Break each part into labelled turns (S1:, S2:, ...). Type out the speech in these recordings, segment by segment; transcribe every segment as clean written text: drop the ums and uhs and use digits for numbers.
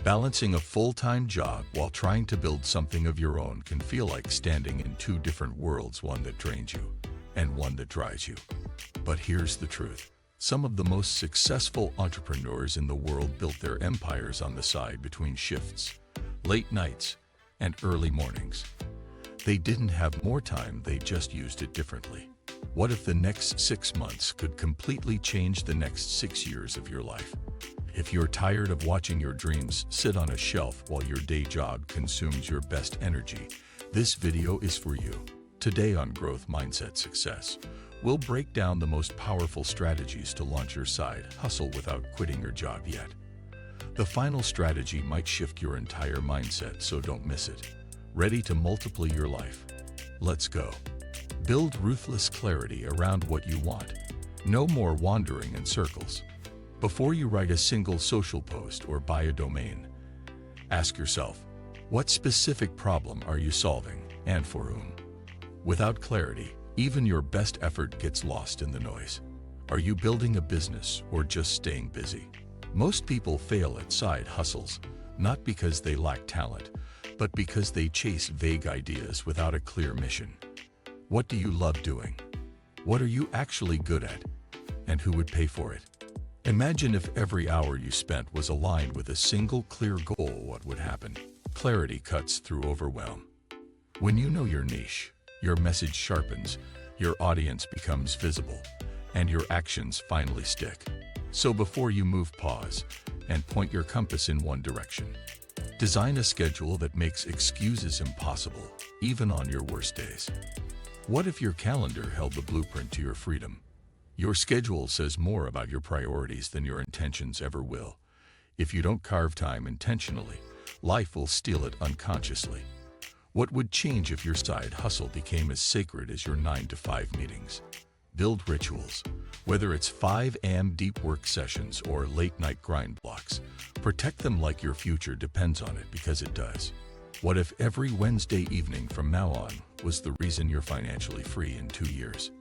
S1: Balancing a full-time job while trying to build something of your own can feel like standing in two different worlds, one that drains you and one that drives you. But here's the truth. Some of the most successful entrepreneurs in the world built their empires on the side between shifts, late nights, and early mornings. They didn't have more time, they just used it differently. What if the next 6 months could completely change the next 6 years of your life? If you're tired of watching your dreams sit on a shelf while your day job consumes your best energy, this video is for you. Today on Growth Mindset Success, we'll break down the most powerful strategies to launch your side hustle without quitting your job yet. The final strategy might shift your entire mindset, so don't miss it. Ready to multiply your life? Let's go. Build ruthless clarity around what you want. No more wandering in circles. Before you write a single social post or buy a domain, ask yourself, what specific problem are you solving and for whom? Without clarity, even your best effort gets lost in the noise. Are you building a business or just staying busy? Most people fail at side hustles, not because they lack talent, but because they chase vague ideas without a clear mission. What do you love doing? What are you actually good at? And who would pay for it? Imagine if every hour you spent was aligned with a single clear goal, what would happen? Clarity cuts through overwhelm. When you know your niche, your message sharpens, your audience becomes visible, and your actions finally stick. So before you move, pause and point your compass in one direction. Design a schedule that makes excuses impossible, even on your worst days. What if your calendar held the blueprint to your freedom? Your schedule says more about your priorities than your intentions ever will. If you don't carve time intentionally, life will steal it unconsciously. What would change if your side hustle became as sacred as your 9-to-5 meetings? Build rituals. Whether it's 5 a.m. deep work sessions or late-night grind blocks, protect them like your future depends on it, because it does. What if every Wednesday evening from now on was the reason you're financially free in 2 years?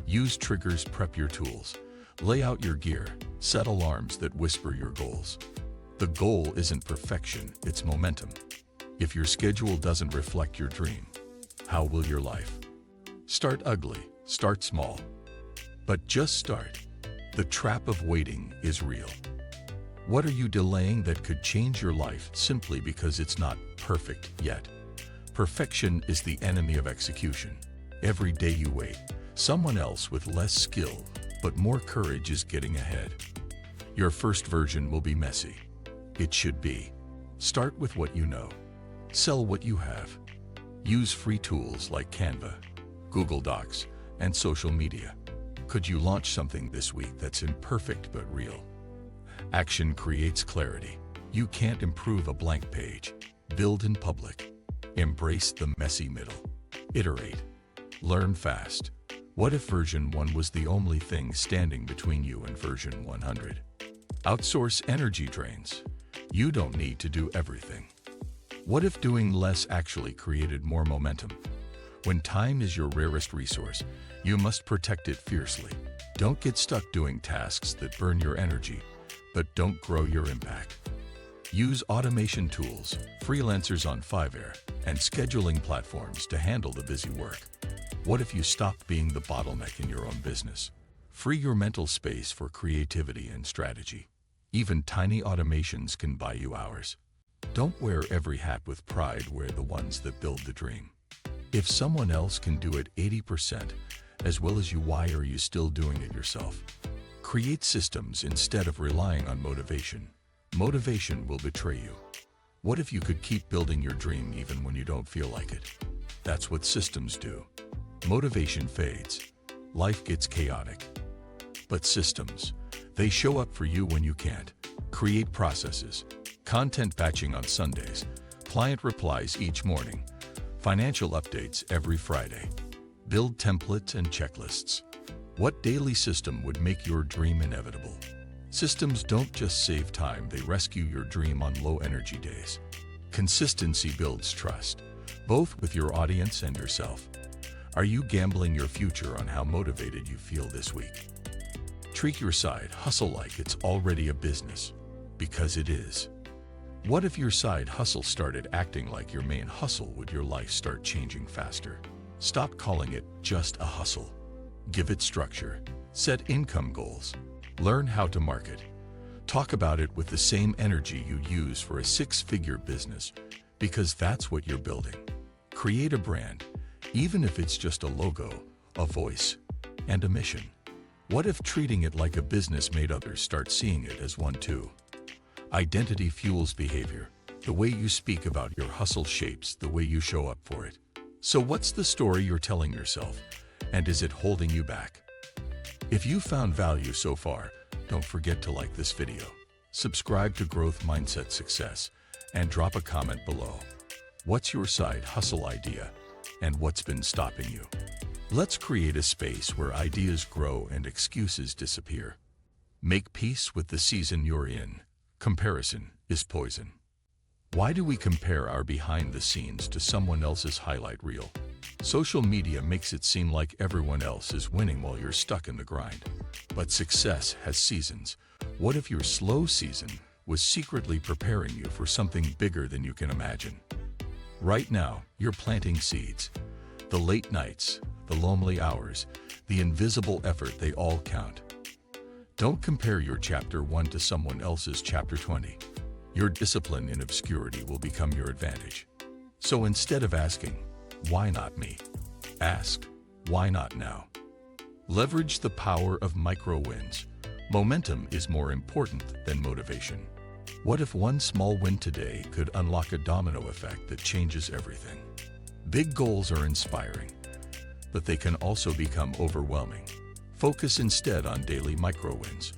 S1: Use triggers, prep your tools, lay out your gear, set alarms that whisper your goals. The goal isn't perfection, it's momentum. If your schedule doesn't reflect your dream, how will your life? Start ugly, start small. But just start. The trap of waiting is real. What are you delaying that could change your life simply because it's not perfect yet? Perfection is the enemy of execution. Every day you wait, someone else with less skill but more courage is getting ahead. Your first version will be messy. It should be. Start with what you know. Sell what you have. Use free tools like Canva, Google Docs, and social media. Could you launch something this week that's imperfect but real? Action creates clarity. You can't improve a blank page. Build in public. Embrace the messy middle. Iterate. Learn fast. What if version 1 was the only thing standing between you and version 100? Outsource energy drains. You don't need to do everything. What if doing less actually created more momentum? When time is your rarest resource, you must protect it fiercely. Don't get stuck doing tasks that burn your energy, but don't grow your impact. Use automation tools, freelancers on Fiverr, and scheduling platforms to handle the busy work. What if you stopped being the bottleneck in your own business? Free your mental space for creativity and strategy. Even tiny automations can buy you hours. Don't wear every hat with pride, wear the ones that build the dream. If someone else can do it 80% as well as you, why are you still doing it yourself? Create systems instead of relying on motivation. Motivation will betray you. What if you could keep building your dream even when you don't feel like it? That's what systems do. Motivation fades. Life gets chaotic. But systems, they show up for you when you can't. Create processes. Content batching on Sundays. Client replies each morning. Financial updates every Friday. Build templates and checklists. What daily system would make your dream inevitable? Systems don't just save time, they rescue your dream on low-energy days. Consistency builds trust, both with your audience and yourself. Are you gambling your future on how motivated you feel this week? Treat your side hustle like it's already a business, because it is. What if your side hustle started acting like your main hustle? Would your life start changing faster? Stop calling it just a hustle. Give it structure. Set income goals. Learn how to market. Talk about it with the same energy you use for a six-figure business, because that's what you're building. Create a brand, even if it's just a logo, a voice, and a mission. What if treating it like a business made others start seeing it as one too? Identity fuels behavior. The way you speak about your hustle shapes the way you show up for it. So what's the story you're telling yourself, and is it holding you back? If you found value so far, don't forget to like this video, subscribe to Growth Mindset Success, and drop a comment below. What's your side hustle idea, and what's been stopping you? Let's create a space where ideas grow and excuses disappear. Make peace with the season you're in. Comparison is poison. Why do we compare our behind the scenes to someone else's highlight reel? Social media makes it seem like everyone else is winning while you're stuck in the grind. But success has seasons. What if your slow season was secretly preparing you for something bigger than you can imagine? Right now, you're planting seeds. The late nights, the lonely hours, the invisible effort, they all count. Don't compare your chapter 1 to someone else's chapter 20. Your discipline in obscurity will become your advantage. So instead of asking, "Why not me?" ask, "Why not now?" Leverage the power of micro wins. Momentum is more important than motivation. What if one small win today could unlock a domino effect that changes everything? Big goals are inspiring, but they can also become overwhelming. Focus instead on daily micro wins.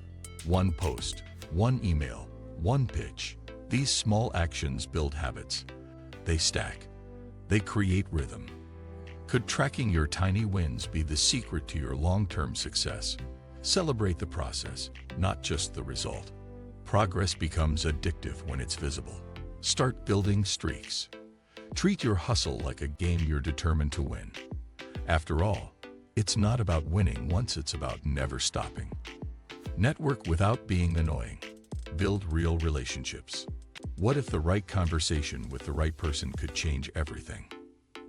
S1: One post, one email, one pitch. These small actions build habits. They stack. They create rhythm. Could tracking your tiny wins be the secret to your long-term success? Celebrate the process, not just the result. Progress becomes addictive when it's visible. Start building streaks. Treat your hustle like a game you're determined to win. After all, it's not about winning once, it's about never stopping. Network without being annoying. Build real relationships. What if the right conversation with the right person could change everything?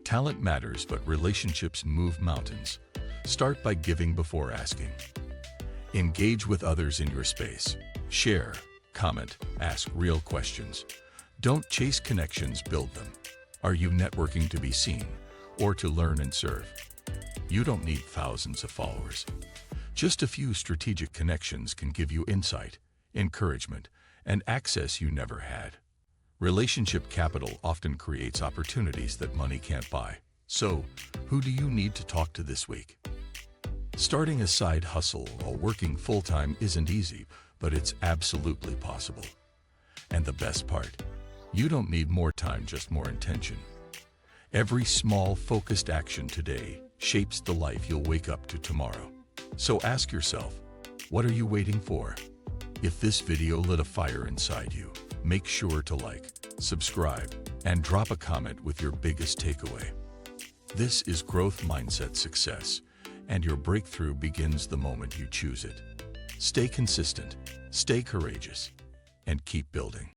S1: Talent matters, but relationships move mountains. Start by giving before asking. Engage with others in your space. Share, comment, ask real questions. Don't chase connections, build them. Are you networking to be seen or to learn and serve? You don't need thousands of followers. Just a few strategic connections can give you insight, encouragement, and access you never had. Relationship capital often creates opportunities that money can't buy. So, who do you need to talk to this week? Starting a side hustle while working full-time isn't easy, but it's absolutely possible. And the best part, you don't need more time, just more intention. Every small, focused action today shapes the life you'll wake up to tomorrow. So ask yourself, what are you waiting for? If this video lit a fire inside you, make sure to like, subscribe, and drop a comment with your biggest takeaway. This is Growth Mindset Success, and your breakthrough begins the moment you choose it. Stay consistent, stay courageous, and keep building.